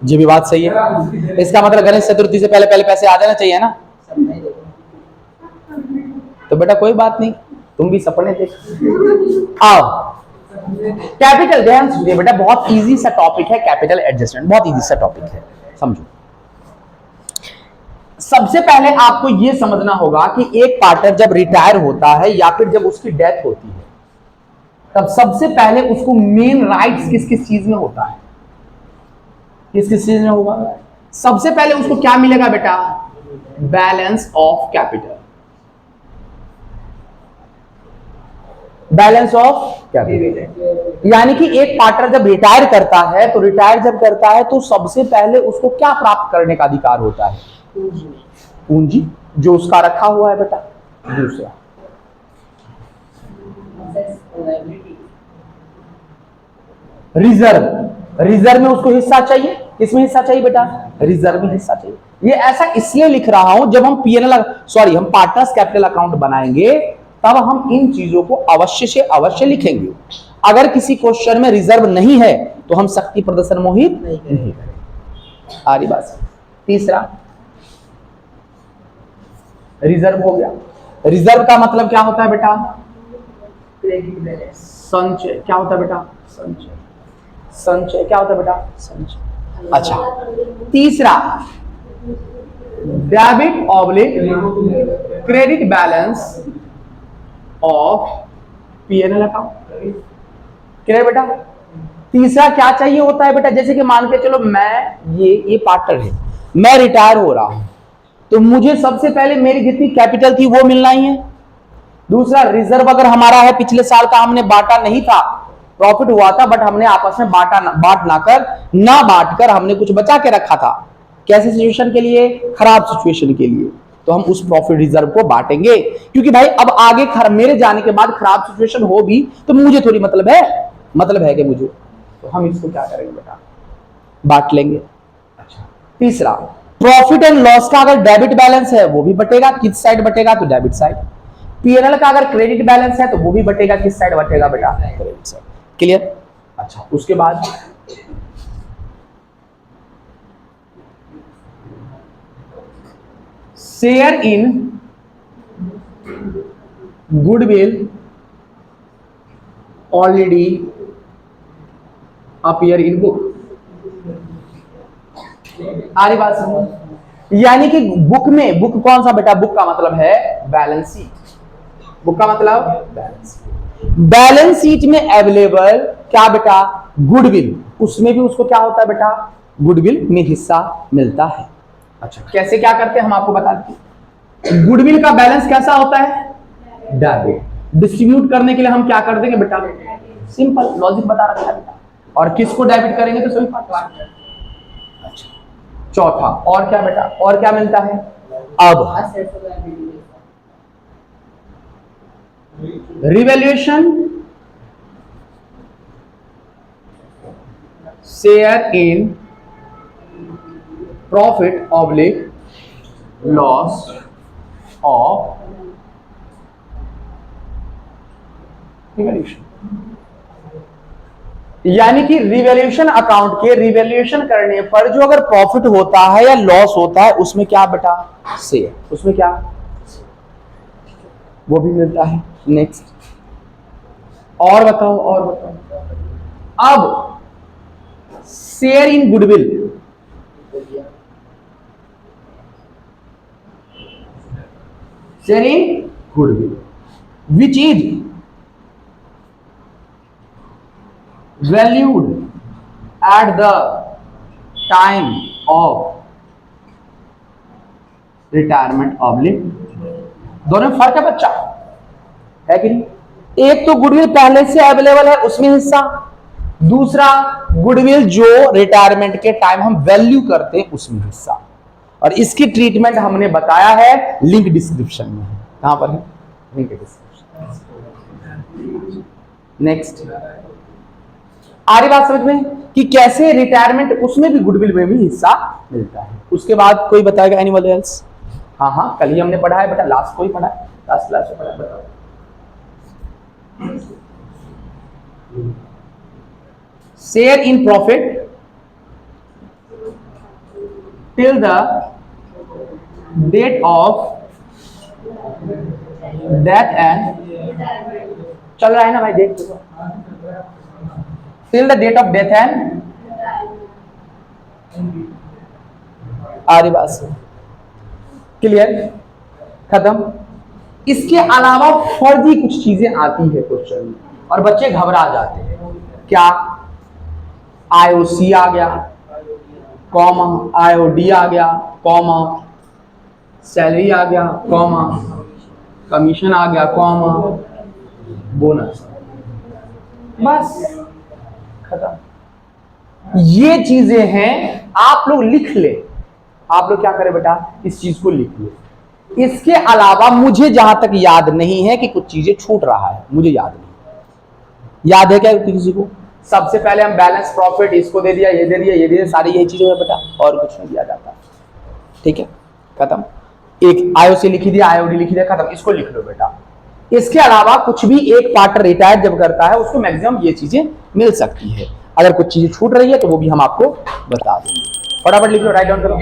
ये भी बात सही है। इसका मतलब गणेश चतुर्थी से पहले पहले पैसे आ जाना चाहिए ना। तो बेटा कोई बात नहीं, तुम भी सपने देख आओ। कैपिटल, ध्यान सुनिए बेटा, बहुत इजी सा टॉपिक है कैपिटल एडजस्टमेंट, बहुत इजी सा टॉपिक है, समझो। सबसे पहले आपको यह समझना होगा कि एक पार्टनर जब रिटायर होता है या फिर जब उसकी डेथ होती है, तब सबसे पहले उसको मेन राइट्स किस किस चीज में होता है, किस किस चीज में होगा? सबसे पहले उसको क्या मिलेगा बेटा? Balance of capital, balance of capital. यानी कि एक पार्टनर जब रिटायर करता है, तो रिटायर जब करता है तो सबसे पहले उसको क्या प्राप्त करने का अधिकार होता है? पूंजी, जो उसका रखा हुआ है बेटा। दूसरा रिजर्व, रिजर्व में उसको हिस्सा चाहिए। किसमें हिस्सा चाहिए बेटा? रिजर्व में हिस्सा चाहिए। ये ऐसा इसलिए लिख रहा हूं, जब हम पीएनएल सॉरी हम पार्टनर्स कैपिटल अकाउंट बनाएंगे तब हम इन चीजों को अवश्य से अवश्य लिखेंगे। अगर किसी क्वेश्चन में रिजर्व नहीं है तो हम शक्ति प्रदर्शन मोहित नहीं करेंगे। आ रही बात। तीसरा रिजर्व हो गया। रिजर्व का मतलब क्या होता है बेटा? संचय। क्या होता है बेटा? संचय। संचय क्या होता है बेटा? संचय। अच्छा, तीसरा debit oblique credit balance of PNL account. Clear बेटा? तीसरा क्या चाहिए होता है बेटा? जैसे कि मान के चलो मैं ये पार्टनर है, मैं रिटायर हो रहा हूं, तो मुझे सबसे पहले मेरी जितनी कैपिटल थी वो मिलना ही है। दूसरा रिजर्व अगर हमारा है, पिछले साल का हमने बांटा नहीं था, प्रॉफिट हुआ था बट हमने आपस में बांट कर हमने कुछ बचा के रखा था। कैसी सिचुएशन के लिए? खराब सिचुएशन के लिए। तो हम उस प्रॉफिट रिजर्व को बांटेंगे, क्योंकि भाई अब आगे मेरे जाने के बाद खराब सिचुएशन हो भी तो मुझे थोड़ी मतलब है कि मुझे, तो हम इसको क्या करेंगे बेटा? बांट लेंगे। अच्छा, तीसरा प्रॉफिट एंड लॉस का अगर डेबिट बैलेंस है वो भी बटेगा। किस साइड बटेगा? तो डेबिट साइड। पीएनएल का अगर क्रेडिट बैलेंस है तो वो भी बटेगा। किस साइड बटेगा बेटा? Credit side. क्लियर? अच्छा, उसके बाद share in goodwill already appear in book. आ रही बात समझ? यानी कि बुक में, बुक कौन सा बेटा? बुक का मतलब है बैलेंस शीट। बुक का मतलब बैलेंस शीट। बैलेंस शीट में अवेलेबल क्या बेटा? गुडविल। उसमें भी उसको क्या होता है बेटा? गुडविल में हिस्सा मिलता है। अच्छा, कैसे क्या करते हैं हम आपको बताते हैं। गुडविल का बैलेंस कैसा होता है? डेबिट। डिस्ट्रीब्यूट करने के लिए हम क्या कर देंगे बेटा? सिंपल लॉजिक बता रखा है बेटा। और किसको डेबिट करेंगे? तो सभी पार्टनर। अच्छा, चौथा और क्या बेटा? और क्या मिलता है? अब revaluation share in profit oblique loss of revaluation. यानी कि रिवैल्यूएशन अकाउंट के रिवैल्यूएशन करने पर जो अगर प्रॉफिट होता है या लॉस होता है उसमें क्या बेटा? शेयर। उसमें क्या? वो भी मिलता है। नेक्स्ट और बताओ, और बताओ। अब share in goodwill, share in goodwill which is valued at the time of retirement oblique. दोनों में फर्क है बच्चा, है कि नहीं? एक तो गुडविल पहले से अवेलेबल है उसमें हिस्सा, दूसरा गुडविल जो रिटायरमेंट के टाइम हम वैल्यू करते हैं उसमें हिस्सा। और इसकी ट्रीटमेंट हमने बताया है, लिंक डिस्क्रिप्शन में है। कहां पर है? Link description. नेक्स्ट आ रही बात समझ में कि कैसे रिटायरमेंट उसमें भी गुडविल में भी हिस्सा मिलता है। उसके बाद कोई बताएगा? Animal else? हाँ, कल ही हमने पढ़ा है बेटा, लास्ट को ही पढ़ा है, लास्ट क्लास में पढ़ा है। बताओ। Share in profit till the date of death end, चल रहा है ना भाई, देख till the date of death end, आ रही बात से क्लियर, खत्म। इसके अलावा फर्जी कुछ चीजें आती है क्वेश्चन में और बच्चे घबरा जाते हैं। क्या? आईओसी आ गया, कॉमा, आईओडी आ गया, कॉमा, सैलरी आ गया, कॉमा, कमीशन आ गया, कॉमा, बोनस, बस खत्म। ये चीजें हैं, आप लोग लिख ले। आप लोग क्या करें बेटा, इस चीज को लिख ले। इसके अलावा मुझे जहां तक याद नहीं है कि कुछ चीजें छूट रहा है, मुझे याद नहीं। याद है क्या किसी को? सबसे पहले हम बैलेंस प्रॉफिट इसको दे दिया, ये दे दिया, ये दे दिया, सारी यही चीजें है बेटा, और कुछ नहीं दिया जाता। ठीक है, खत्म। एक आईओसी लिखी दिया, आईओडी लिखी दिया, खत्म। इसको लिख लो बेटा। इसके अलावा कुछ भी एक पार्टनर रिटायर जब करता है उसको मैक्सिमम ये चीजें मिल सकती है। अगर कुछ चीजें छूट रही है तो वो भी हम आपको बता देंगे। फटाफट लिख लो, राइट डाउन करो।